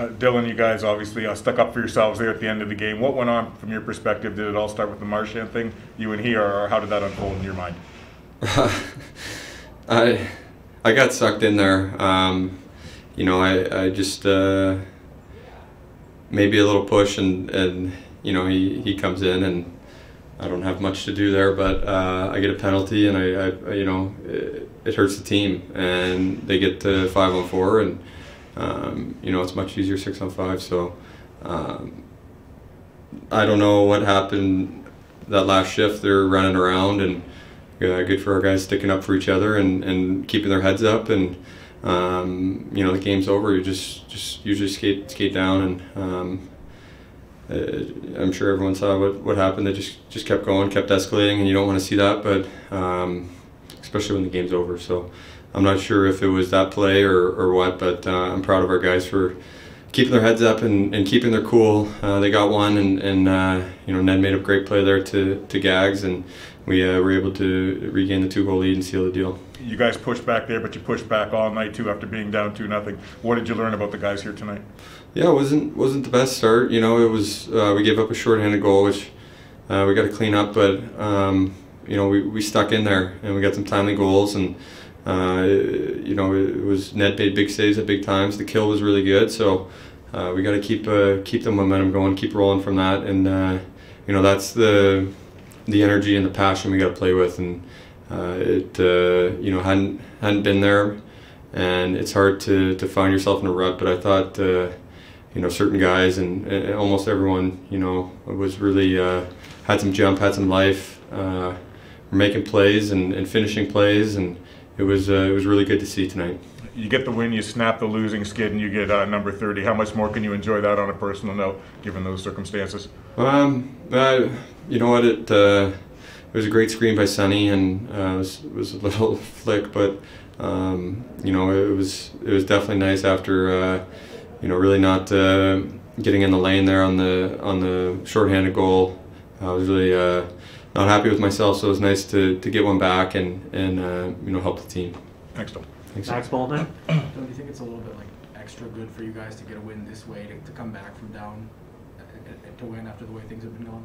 Dylan, you guys obviously stuck up for yourselves there at the end of the game. What went on from your perspective? Did it all start with the Marchand thing, you and he, or how did that unfold in your mind? I got sucked in there. I just maybe a little push, and he comes in, and I don't have much to do there, but I get a penalty, and it hurts the team, and they get to 5-on-4, and it's much easier 6-on-5. So I don't know what happened that last shift. They're running around, and good for our guys sticking up for each other and keeping their heads up, and the game's over. You just usually skate down, and I'm sure everyone saw what happened. They just kept going, kept escalating, and you don't want to see that, but especially when the game's over. So I'm not sure if it was that play or what, but I'm proud of our guys for keeping their heads up and keeping their cool. They got one, and Ned made a great play there to Gags, and we were able to regain the 2-goal lead and seal the deal. You guys pushed back there, but you pushed back all night too after being down 2-0. What did you learn about the guys here tonight? Yeah, it wasn't the best start. It was we gave up a shorthanded goal, which we got to clean up, but we stuck in there and we got some timely goals, and it was Ned made big saves at big times. The kill was really good, so we got to keep the momentum going, keep rolling from that, and that's the energy and the passion we got to play with, and it hadn't been there, and it's hard to find yourself in a rut. But I thought certain guys and almost everyone was really had some jump, had some life, were making plays and finishing plays, and it was really good to see tonight. You get the win, you snap the losing skid, and you get number 30. How much more can you enjoy that on a personal note, given those circumstances? You know what? It was a great screen by Sonny, and it was a little flick, but it was definitely nice after really not getting in the lane there on the shorthanded goal. I was really not happy with myself, so it was nice to get one back and help the team. Thanks, Tom. Thanks. Max Bolton. Don't you think it's a little bit extra good for you guys to get a win this way, to come back from down and to win after the way things have been going?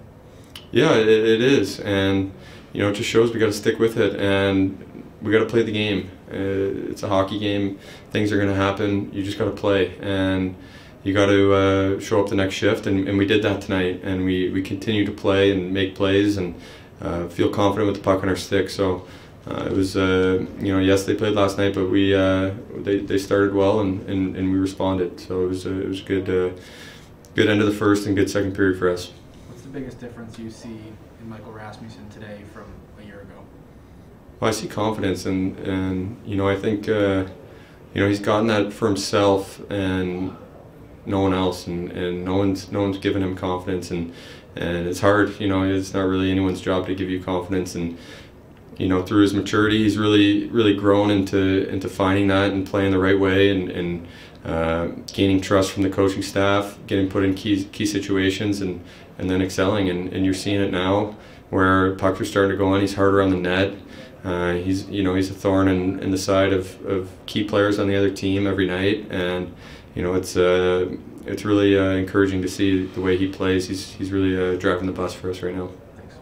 Yeah, it is, and it just shows we got to stick with it, and we got to play the game. It's a hockey game. Things are going to happen. You just got to play, and you got to show up the next shift, and we did that tonight, and we continue to play and make plays and feel confident with the puck on our stick. So it was yes, they played last night, but they started well, and we responded. So it was a good end of the first and good second period for us. What's the biggest difference you see in Michael Rasmussen today from a year ago? Well, I see confidence, and I think he's gotten that for himself and no one else, and no one's given him confidence, and it's hard. It's not really anyone's job to give you confidence, and through his maturity, he's really grown into finding that and playing the right way, and gaining trust from the coaching staff, getting put in key situations, and then excelling, and you're seeing it now where pucks are starting to go on. He's harder on the net. He's a thorn in the side of key players on the other team every night, and it's really encouraging to see the way he plays. He's really driving the bus for us right now. Thanks.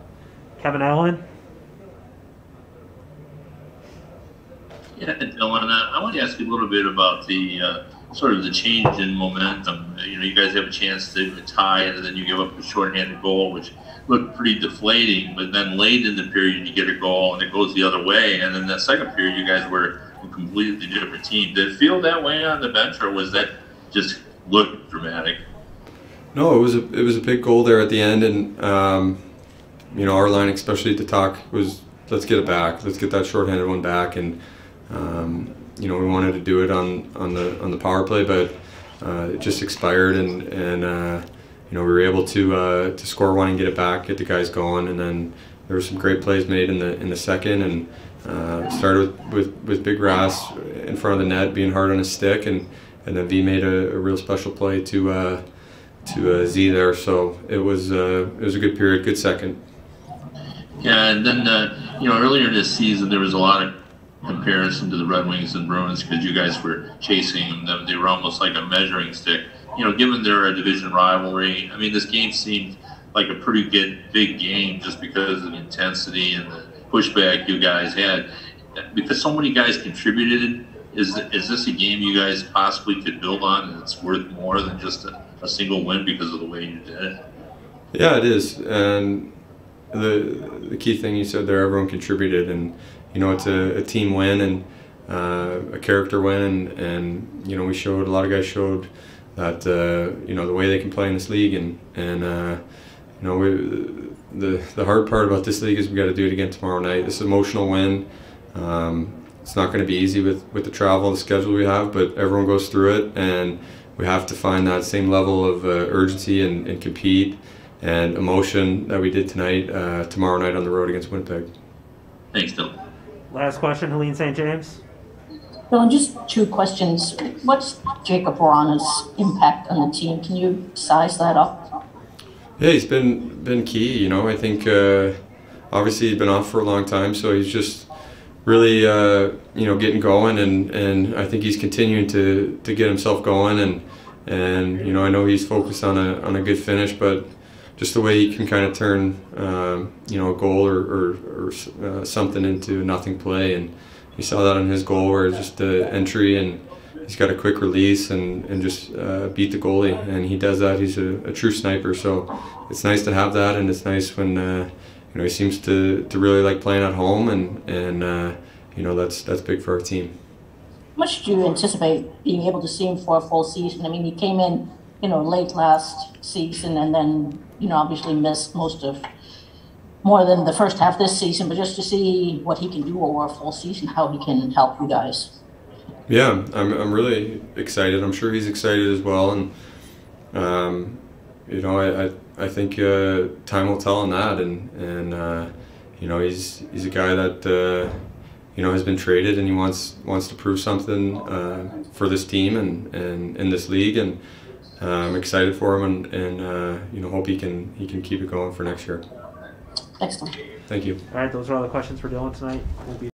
Kevin Allen. Yeah, Dylan, I want to ask you a little bit about the sort of the change in momentum. You guys have a chance to tie, and then you give up a shorthanded goal, which looked pretty deflating. But then late in the period, you get a goal, and it goes the other way. And then the second period, you guys were a completely different team. Did it feel that way on the bench, or was that just look dramatic? No, it was a big goal there at the end, and our line, especially at the talk, was let's get it back, let's get that shorthanded one back, and we wanted to do it on the power play, but it just expired, and we were able to score one and get it back, get the guys going, and then there were some great plays made in the second, and started with Big Rass in front of the net, being hard on his stick, and then V made a real special play to Z there. So it was a good period, good second. Yeah, and then earlier this season there was a lot of comparison to the Red Wings and Bruins because you guys were chasing them. They were almost like a measuring stick. given they're a division rivalry, I mean, this game seemed like a pretty good big game just because of the intensity and the pushback you guys had. Because so many guys contributed, is this a game you guys possibly could build on and it's worth more than just a single win because of the way you did it? Yeah, it is. And the key thing you said there, everyone contributed, and it's a team win and a character win, and we showed, a lot of guys showed that the way they can play in this league, and the hard part about this league is we got to do it again tomorrow night. This is an emotional win. It's not going to be easy with the travel, the schedule we have, but everyone goes through it, and we have to find that same level of urgency and compete and emotion that we did tonight, tomorrow night on the road against Winnipeg. Thanks, Dylan. Last question, Helene St. James. Dylan, just two questions. What's Jacob Vrana's impact on the team? Can you size that up? Yeah, he's been key. I think obviously he's been off for a long time, so he's just really getting going, and I think he's continuing to get himself going, and I know he's focused on a good finish, but just the way he can kind of turn a goal or something into a nothing play, and you saw that on his goal where it's just the entry, and he's got a quick release and just beat the goalie, and he does that. He's a true sniper, so it's nice to have that, and it's nice when he seems to really like playing at home, and that's big for our team. How much do you anticipate being able to see him for a full season? I mean, he came in late last season, and then obviously missed more than the first half this season, but just to see what he can do over a full season, how he can help you guys. Yeah, I'm really excited. I'm sure he's excited as well, and I think time will tell on that, and he's a guy that has been traded, and he wants to prove something for this team and in this league, and I'm excited for him, and hope he can keep it going for next year. Excellent. Thank you. All right, those are all the questions for Dylan tonight. We'll be